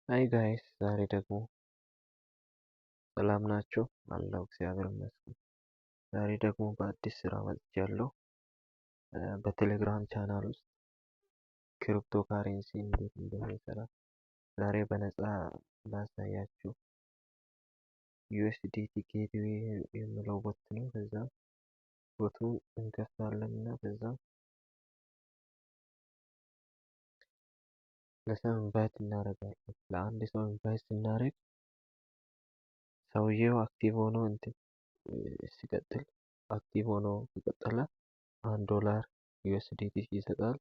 ሃይ ጋይስ ዛሬ ደግሞ ሰላም ናችሁ? አለሁ እግዚአብሔር ይመስገን። ዛሬ ደግሞ በአዲስ ስራ መጥቻለሁ። በቴሌግራም ቻናል ውስጥ ክሪፕቶ ካሬንሲ እንዴት እንደሚሰራ ዛሬ በነፃ ላሳያችሁ። ዩኤስዲቲ ጌትዌይ የሚለው ቦት ነው። ከዛ ቦቱን እንከፍታለን እና ከዛ ለሰው ኢንቫይት እናደርጋለን። ለአንድ ሰው ኢንቫይት ስናደርግ ሰውየው አክቲቭ ሆኖ ሲቀጥል አክቲቭ ሆኖ ከቀጠለ $1 ዩኤስዲቲ ይሰጣል።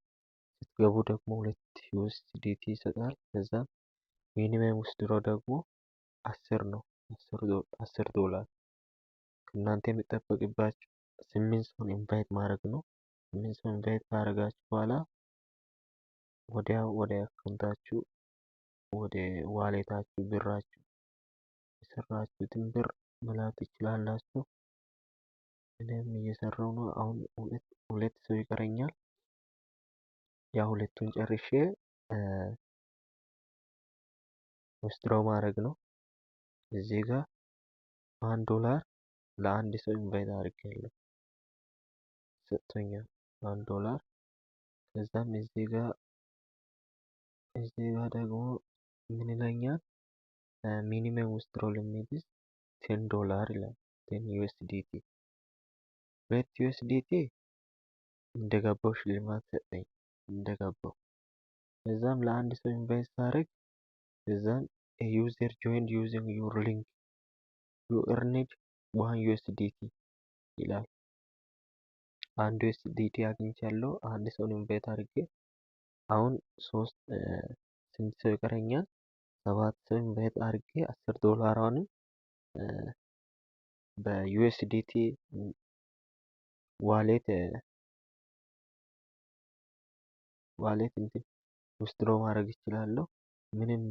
ስትገቡ ደግሞ 2 ዩኤስዲቲ ይሰጣል። ከዛ ሚኒመም ውስድሮ ደግሞ 10 ነው። $10 ከእናንተ የሚጠበቅባችሁ 8 ሰውን ኢንቫይት ማድረግ ነው። 8 ሰው ኢንቫይት ካደረጋችሁ በኋላ ወዲያው ወደ አካውንታችሁ ወደ ዋሌታችሁ ብራችሁ የሰራችሁትን ብር መላክ ትችላላችሁ። እኔም እየሰራው ነው። አሁን ሁለት ሰው ይቀረኛል። ያ ሁለቱን ጨርሼ ውስድሮ ማድረግ ነው። እዚህ ጋር $1 ለአንድ ሰው ኢንቫይት አድርጌያለሁ ሰጥቶኛል $1። ከዛም እዚህ ጋር ደግሞ ምን ይለኛል? ሚኒመም ውስድሮ ሊሚት $10 ይላል። 10 ዩኤስዲቲ 2 ዩኤስዲቲ እንደገባው ሽልማት ሰጠኝ እንደገባው። ከዛም ለአንድ ሰው ኢንቫይት ሳደርግ ከዛም ዩዘር ጆይንድ ዩዚንግ ዩር ሊንክ ዩ ኤርንድ 1 ዩኤስዲቲ ይላል። 1 ዩኤስዲቲ አግኝቻለሁ። አንድ ሰው ኢንቫይት አድርጌ አሁን ስንት ሰው ይቀረኛል? 7 ሰው ኢንቫይት አድርጌ $10 በዩኤስዲቲ ዋሌት ውስድሮ ማድረግ ይችላለሁ። ምንም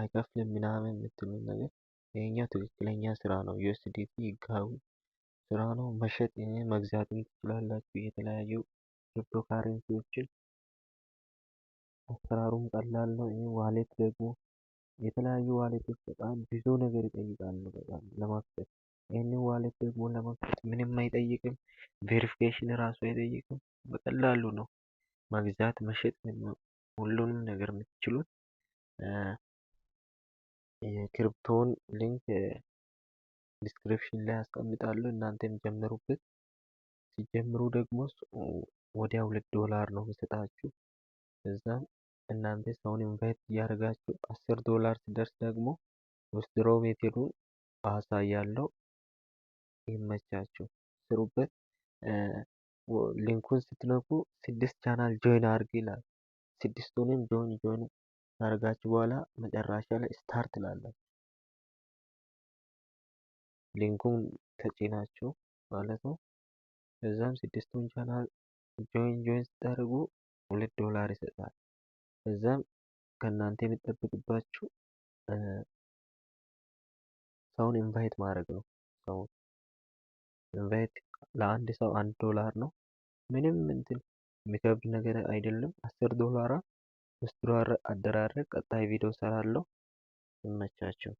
አይከፍልም ምናምን የምትሉት ነገር ይሄኛው ትክክለኛ ስራ ነው። ዩኤስዲቲ ህጋዊ ስራ ነው። መሸጥ መግዛትም ትችላላችሁ የተለያዩ ክሪፕቶ ካረንሲዎችን። አሰራሩም ቀላል ነው። ይሄ ዋሌት ደግሞ የተለያዩ ዋሌቶች በጣም ብዙ ነገር ይጠይቃሉ በጣም ለመክፈት። ይሄንን ዋሌት ደግሞ ለመክፈት ምንም አይጠይቅም። ቬሪፊኬሽን ራሱ አይጠይቅም። በቀላሉ ነው መግዛት መሸጥ ሁሉንም ነገር የምትችሉት። የክሪፕቶን ሊንክ ዲስክሪፕሽን ላይ አስቀምጣለሁ። እናንተም ጀምሩበት። ሲጀምሩ ደግሞ ወዲያ $2 ነው የሚሰጣችሁ። ከዛም እናንተ ሰውን ኢንቫይት እያደረጋችሁ $10 ሲደርስ ደግሞ ውስድሮ ሜቴዱን አሳያለሁ። ይመቻችሁ፣ ስሩበት። ሊንኩን ስትነኩ 6 ቻናል ጆይን አድርግ ይላል። 6ቱንም ጆይን ካደረጋችሁ በኋላ መጨረሻ ላይ ስታርት ትላላችሁ። ሊንኩን ተጭናችሁ ማለት ነው። ከዛም 6ቱን ቻናል ጆይን ስታደርጉ $2 ይሰጣል። ከዛም ከእናንተ የሚጠበቅባችሁ ሰውን ኢንቫይት ማድረግ ነው። ሰውን ኢንቫይት ለአንድ ሰው $1 ነው። ምንም የሚከብድ ነገር አይደለም። $10 ውስድሮ አደራረግ ቀጣይ ቪዲዮ ሰራለሁ። ይመቻችሁ።